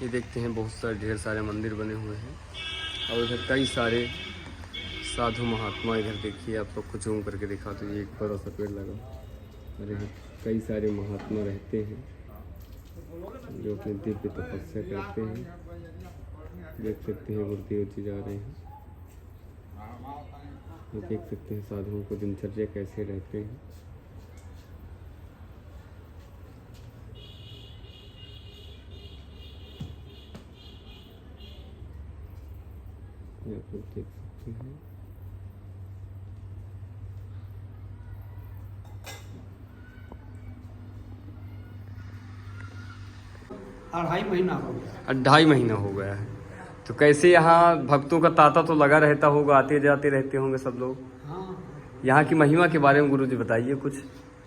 ये देखते हैं बहुत सारे ढेर सारे मंदिर बने हुए हैं और इधर कई सारे साधु महात्मा। इधर देखिए, आप सबको जूम करके दिखा तो ये एक बड़ा सा पेड़ लगा और इधर कई सारे महात्मा रहते हैं जो अपने दिव्य तपस्या करते हैं। देख सकते हैं गुरुदेव जी जा रहे हैं। देख सकते हैं साधुओं को दिनचर्या कैसे रहते हैं। आप लोग देख सकते हैं। अढ़ाई महीना हो गया। 2.5 महीना हो गया है। तो कैसे यहाँ भक्तों का तांता तो लगा रहता होगा, आते जाते रहते होंगे सब लोग। हाँ, यहाँ की महिमा के बारे में गुरु जी बताइए कुछ।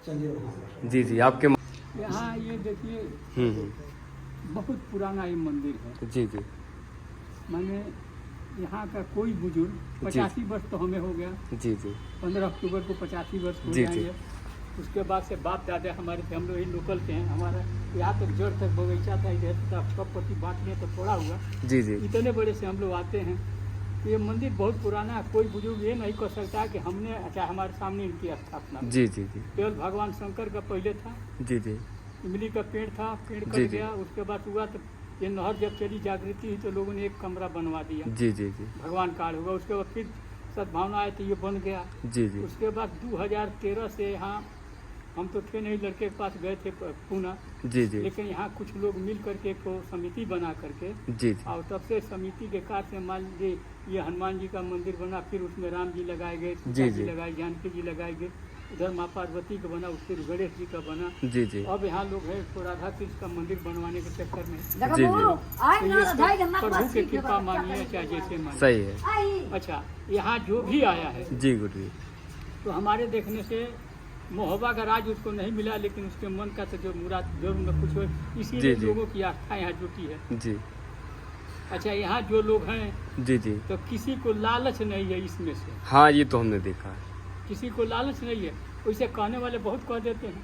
चलिए वहाँ जी जी, आपके यहाँ ये देखिए बहुत पुराना ये मंदिर है। जी जी मैंने यहाँ का कोई बुजुर्ग 85 वर्ष तो हमें हो गया। जी जी 15 अक्टूबर को 85 वर्ष हो जी, जाएंगे। उसके बाद से बाप दादा हमारे थे, हम लोग ही लोकल के हैं। हमारा यहाँ तक जड़ तक बगीचा था, इधर सब पट्टी बांटने तो थोड़ा हुआ। जी जी इतने बड़े से हम लोग आते हैं। ये मंदिर बहुत पुराना है। कोई बुजुर्ग ये नहीं कह सकता कि हमने अच्छा हमारे सामने इनकी स्थापना। जी जी जी केवल भगवान शंकर का पहले था। जी जी इमली का पेड़ था, पेड़ कट जी, जी। गया। उसके बाद हुआ तो ये नहर जब चली जागृति हुई तो लोगों ने एक कमरा बनवा दिया। जी जी जी भगवान काल हुआ। उसके बाद फिर सद्भावना आई तो ये बन गया। जी जी उसके बाद 2013 से यहाँ हम तो थे नहीं, लड़के के पास गए थे पूना। जी जी लेकिन यहाँ कुछ लोग मिल करके एक समिति बना करके जी और तब से समिति के कार्य से मान लीजिए ये हनुमान जी का मंदिर बना। फिर उसमें राम जी लगाए गए, सीता जी, जी जी। लगाए, जानकी जी लगाए गए। उधर माँ पार्वती का बना, फिर गणेश जी का बना। जी जी अब यहाँ लोग है तो राधा कृष्ण का मंदिर बनवाने के चक्कर में। जी तो ये प्रभु की कृपा मानिए चाहे जैसे मानिए। सही है। अच्छा, यहाँ जो भी आया है जी गुरु जी तो हमारे देखने से मोहब्बा का राज उसको नहीं मिला, लेकिन उसके मन का तो जो मुराद जरूर न कुछ हो, इसीलिए जी, जी। लोगों की आस्था यहाँ जुटी है। जी अच्छा, यहाँ जो लोग हैं जी जी तो किसी को लालच नहीं है इसमें से। हाँ, ये तो हमने देखा है। किसी को लालच नहीं है। वैसे कहने वाले बहुत कह देते हैं।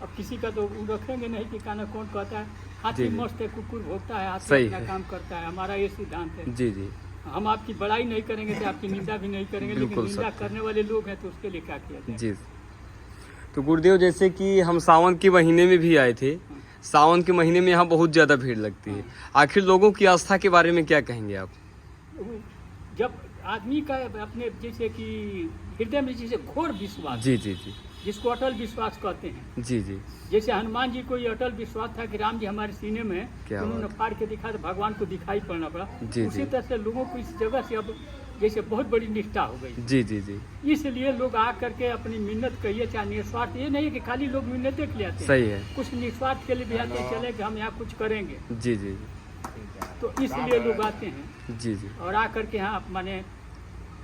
अब किसी का तो वो रखेंगे नहीं कि कहना कौन कहता है। हाथी जी, जी। मस्त है, कुकुर भोगता है, हाथी सही अपना है। काम करता है। हमारा ये सिद्धांत है। जी जी हम आपकी बड़ाई नहीं करेंगे तो आपकी निंदा भी नहीं करेंगे, लेकिन बिल्कुल निंदा सत्य। करने वाले लोग हैं तो उसके लिए क्या किया जाए। जी। तो गुरुदेव, जैसे कि हम सावन के महीने में भी आए थे। सावन के महीने में यहाँ बहुत ज़्यादा भीड़ लगती है। आखिर लोगों की आस्था के बारे में क्या कहेंगे आप? जब आदमी का अपने जैसे कि हृदय में जैसे घोर विश्वास, जी जी जी जिसको अटल विश्वास कहते हैं। जी जी जैसे हनुमान जी को ये अटल विश्वास था कि राम जी हमारे सीने में हैं, क्या उन्होंने बात। फाड़ के दिखा तो भगवान को दिखाई पड़ना पड़ा। जी, उसी जी। तरह से लोगों को इस जगह से अब जैसे बहुत बड़ी निष्ठा हो गई। जी जी जी इसलिए लोग आ करके अपनी मिन्नत कहिए चाहे निस्वार्थ, ये नहीं है कि खाली लोग मिन्नतें के लिए आते हैं। सही है। कुछ निस्वार्थ के लिए भी आते हैं, चले कि हम यहाँ कुछ करेंगे, जी जी तो इसलिए लोग आते हैं। जी जी और आ करके यहाँ माने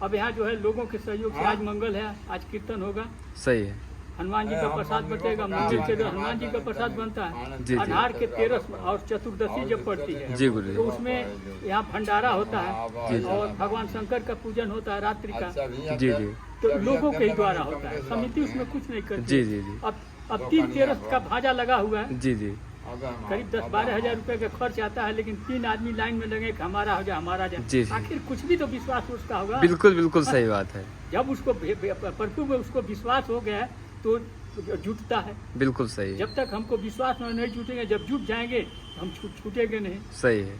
अब यहाँ जो है लोगों के सहयोग से आज मंगल है, आज कीर्तन होगा, सही है। हनुमान जी का प्रसाद बटेगा। मंदिर से जो हनुमान जी का प्रसाद बनता जी, है जी। अनार के 13 और चतुर्दशी जब पड़ती है जी गुरु तो जी उसमें यहाँ भंडारा होता जी, है जी। और भगवान शंकर का पूजन होता है रात्रि का। जी जी तो लोगों के ही द्वारा होता है, समिति उसमें कुछ नहीं करती। जी जी जी अब 3-13 का भाजा लगा हुआ है। जी जी करीब 10-12 हजार रुपए का खर्च आता है, लेकिन 3 आदमी लाइन में लगे कि हमारा हो जाए, हमारा जी, जाए। जी। आखिर कुछ भी तो विश्वास उसका होगा। बिल्कुल बिल्कुल सही बात है। जब उसको प्रभु में उसको विश्वास हो गया तो जुटता है। बिल्कुल सही है। जब तक हमको विश्वास में नहीं जुटेंगे, जब जुट जाएंगे हम छूटेंगे नहीं। सही है।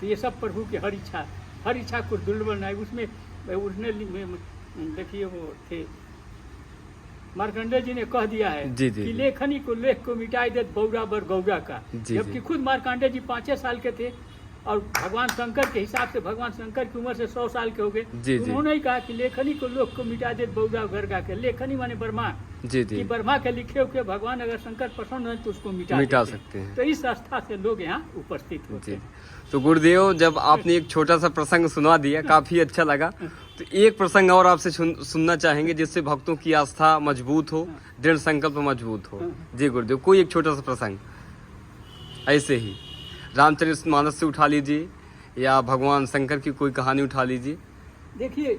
तो ये सब प्रभु की हर इच्छा को दुर्बल नहीं। उसमें उसने देखिए वो थे मार्कंडेय जी ने कह दिया है जी, जी, कि जी। लेखनी को लेख को मिटाई दे बौरा बर गौरा का। जी, जबकि जी। खुद मार्कंडेय जी 5 साल के थे और भगवान शंकर के हिसाब से भगवान शंकर की उम्र से 100 साल के हो गए। जी, जी। उन्होंने ही कहा कि लेखनी को लोक को मिटा दे बौरा गरगा के। लेखनी माने ब्रह्मा, जी कि जी ब्रह्मा के लिखे हुए भगवान अगर शंकर पसंद है तो उसको मिटा मिटा देते हैं। सकते हैं। तो इस आस्था से लोग यहाँ उपस्थित होते जी। हैं। तो गुरुदेव, जब आपने एक छोटा सा प्रसंग सुना दिया, काफी अच्छा लगा। तो एक प्रसंग और आपसे सुनना चाहेंगे जिससे भक्तों की आस्था मजबूत हो, दृढ़ संकल्प मजबूत हो। जी गुरुदेव, कोई एक छोटा सा प्रसंग ऐसे ही रामचरितमानस से उठा लीजिए या भगवान शंकर की कोई कहानी उठा लीजिए। देखिए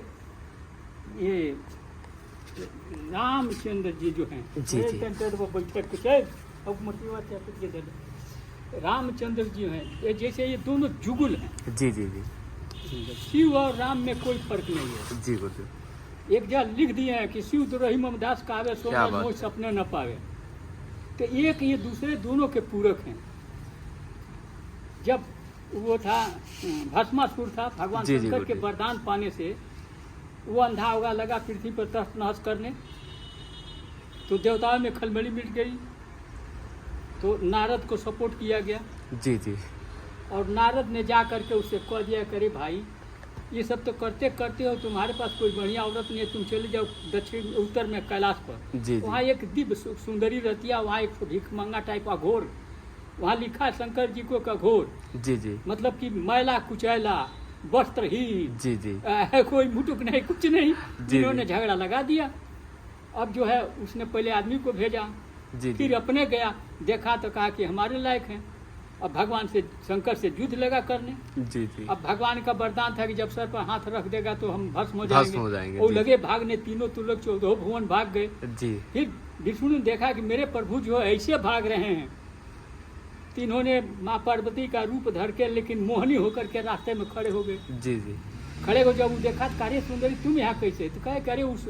ये रामचंद्र जी जो हैं जी, जी। वो बैठक कुछ है अब मोटिवा क्या कुछ दे दो। रामचंद्र जी हैं, ये जैसे ये दोनों जुगुल हैं। जी जी जी शिव और राम में कोई फर्क नहीं है। जी गुरुदेव। एक जगह लिख दिए हैं कि शिव द्रोही ममदास कावे सो क्या मन बात मोह है। सपने न पावे। तो एक ये दूसरे दोनों के पूरक हैं। जब वो था भस्मासुर था, भगवान जी, जी, शंकर के गुरुदेव। वरदान पाने से वो अंधा होगा लगा पृथ्वी पर तहस नहस करने, तो देवताओं में खलबली मिट गई। तो नारद को सपोर्ट किया गया जी जी और नारद ने जा करके उससे कह दिया, करे भाई ये सब तो करते करते हो, तुम्हारे पास कोई बढ़िया औरत नहीं है, तुम चले जाओ दक्षिण उत्तर में कैलाश पर। जी जी वहाँ एक दिव्य सुंदरी रहती है, वहाँ एक भिखमंगा टाइप का घोर, वहाँ लिखा है शंकर जी को का घोर, जी जी मतलब कि मैला कुचैला वस्त्रहीन, जी जी कोई मुटुक नहीं कुछ नहीं। जी। इन्होंने झगड़ा लगा दिया। अब जो है उसने पहले आदमी को भेजा, जी फिर अपने गया, देखा तो कहा कि हमारे लायक हैं। अब भगवान से शंकर से युद्ध लगा करने। जी जी अब भगवान का वरदान था कि जब सर पर हाथ रख देगा तो हम भस्म हो भस्म हो जाएंगे। जाएंगे, वो जी। लगे भागने, तीनों तुलक 14 भुवन भाग गए। जी फिर विष्णु ने देखा कि मेरे प्रभु जो है ऐसे भाग रहे हैं, तीनों ने माँ पार्वती का रूप धर के लेकिन मोहनी होकर के रास्ते में खड़े हो गए। जी जी खड़े हो जब वो देखा तो कार्य सुंदरी तुम यहाँ कैसे, तो कहे करे उस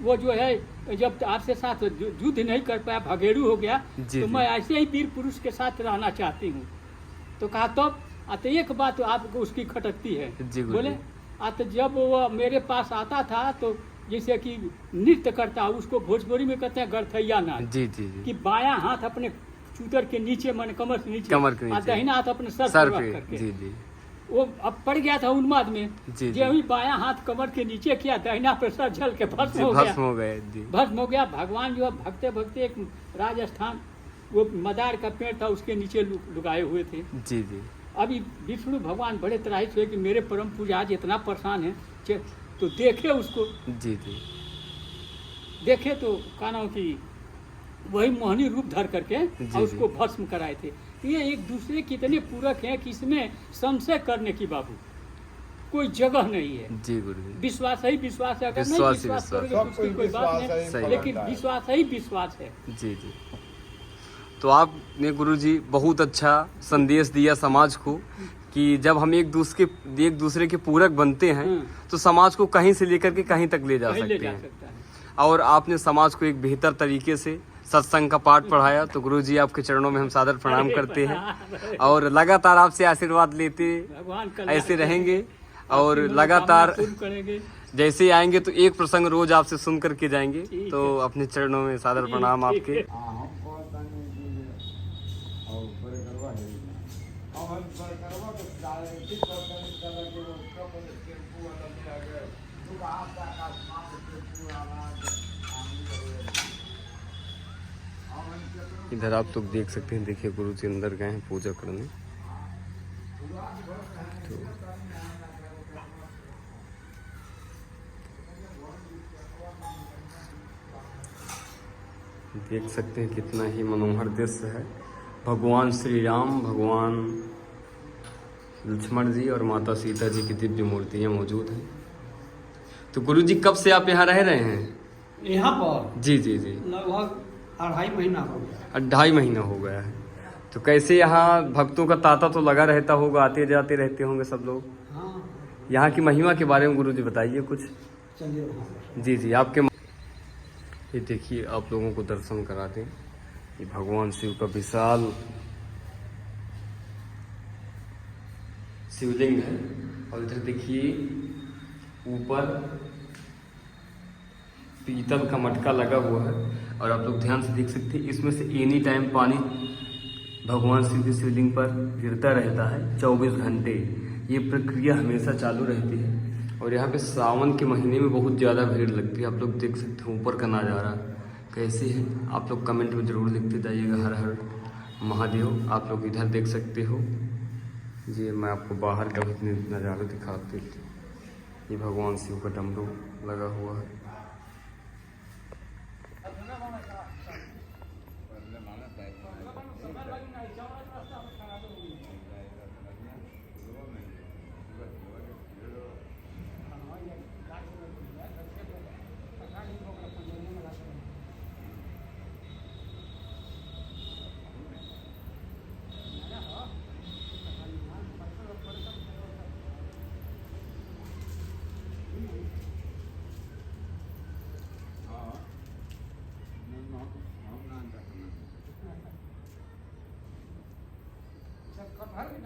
वो जो है जब आपसे साथ युद्ध नहीं कर पाया, भगेड़ू हो गया, जी, तो जी। मैं ऐसे ही वीर पुरुष के साथ रहना चाहती हूँ। तो कहा तब तो एक बात आपको उसकी खटकती है। जी, गुरुजी। बोले तो जब वो मेरे पास आता था तो जैसे कि नृत्य करता, उसको भोजपुरी में कहते हैं गरथैया नाच, जी जी जी कि बायां हाथ अपने चूतर के नीचे मन कमर से नीचे, कमर के नीचे। और दाहिना हाथ अपने सर सर पर पे रख करके। जी जी वो अब पड़ गया था उन्माद में, जी, जी। जो ही बायां हाथ कमर के नीचे किया, दाहिना पे सर झल के जी भस्म हो गया। भस्म हो गए जी भस्म हो गया। भगवान जो है भगते भगते एक राजस्थान वो मदार का पेड़ था उसके नीचे लुकाए हुए थे। जी जी अभी विष्णु भगवान बड़े त्राहित हुए कि मेरे परम पूजा आज इतना परेशान है, तो देखे उसको, जी जी देखे तो काना कि वही मोहनी रूप धर करके जी, और उसको जी। भस्म कराए थे। ये एक दूसरे कितने पूरक हैं कि इसमें संशय करने की बाबू कोई जगह नहीं है। जी गुरुजी विश्वास ही विश्वास है, अगर नहीं विश्वास ही विश्वास विश्वास। करोगे तो उसकी कोई बात सही। नहीं, लेकिन विश्वास ही विश्वास है। जी जी तो आपने गुरुजी बहुत अच्छा संदेश दिया समाज को कि जब हम एक दूसरे के पूरक बनते हैं तो समाज को कहीं से लेकर के कहीं तक ले जा कहीं ले सकते जा हैं। सकता है। और आपने समाज को एक बेहतर तरीके से सत्संग का पाठ पढ़ाया, तो गुरुजी आपके चरणों में हम सादर प्रणाम करते हैं और लगातार आपसे आशीर्वाद लेते भगवान कल्याण ऐसे रहेंगे आपकी और मनोकामना लगातार पूर्ण करेंगे। जैसे ही आएंगे तो एक प्रसंग रोज आपसे सुन करके जाएंगे। ठीक तो है। अपने चरणों में सादर ठीक, प्रणाम ठीक आपके। है। इधर आप लोग देख सकते हैं, देखिए गुरु जी अंदर गए हैं पूजा करने। तो देख सकते हैं कितना ही मनोहर दृश्य है। भगवान श्री राम, भगवान लक्ष्मण जी और माता सीता जी की दिव्य मूर्तियां मौजूद हैं। तो गुरु जी कब से आप यहाँ रह रहे हैं? यहाँ पर जी जी जी लगभग 2.5 महीना हो गया। 2.5 महीना हो गया है। तो कैसे यहाँ भक्तों का तांता तो लगा रहता होगा, आते जाते रहते होंगे सब लोग। हाँ, यहाँ की महिमा के बारे में गुरु जी बताइए कुछ। चलिए वहाँ पर। जी जी आपके ये देखिए, आप लोगों को दर्शन करा दें। ये भगवान शिव का विशाल शिवलिंग है और इधर देखिए ऊपर पीतल का मटका लगा हुआ है और आप लोग ध्यान से देख सकते हैं इसमें से एनी टाइम पानी भगवान शिव के शिवलिंग पर गिरता रहता है 24 घंटे। ये प्रक्रिया हमेशा चालू रहती है और यहाँ पे सावन के महीने में बहुत ज़्यादा भीड़ लगती है। आप लोग देख सकते हैं ऊपर का नज़ारा कैसे है। आप लोग कमेंट में ज़रूर लिखते जाइएगा हर हर महादेव। आप लोग इधर देख सकते हो जी, मैं आपको बाहर का भी नज़ारा दिखाते थे। ये भगवान शिव का डमरू लगा हुआ है।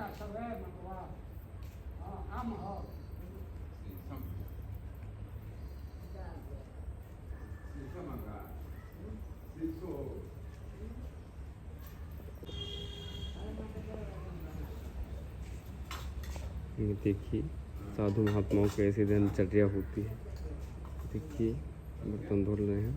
का सब है मटवा। हाँ, आम है। ये देखिए साधु महात्माओं की ऐसी दिनचर्या होती है। देखिए बर्तन धुल रहे हैं।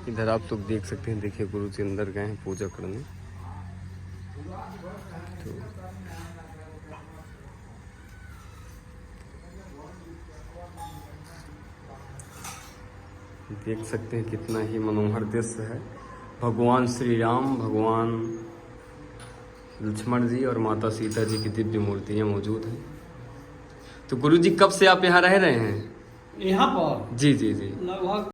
इधर आप लोग देख सकते हैं, देखिए गुरु जी अंदर गए हैं पूजा करने। तो देख सकते हैं कितना ही मनोहर दृश्य है। भगवान श्री राम, भगवान लक्ष्मण जी और माता सीता जी की दिव्य मूर्तियां मौजूद हैं। तो गुरु जी कब से आप यहाँ रह रहे हैं? यहाँ पर जी जी जी। लगभग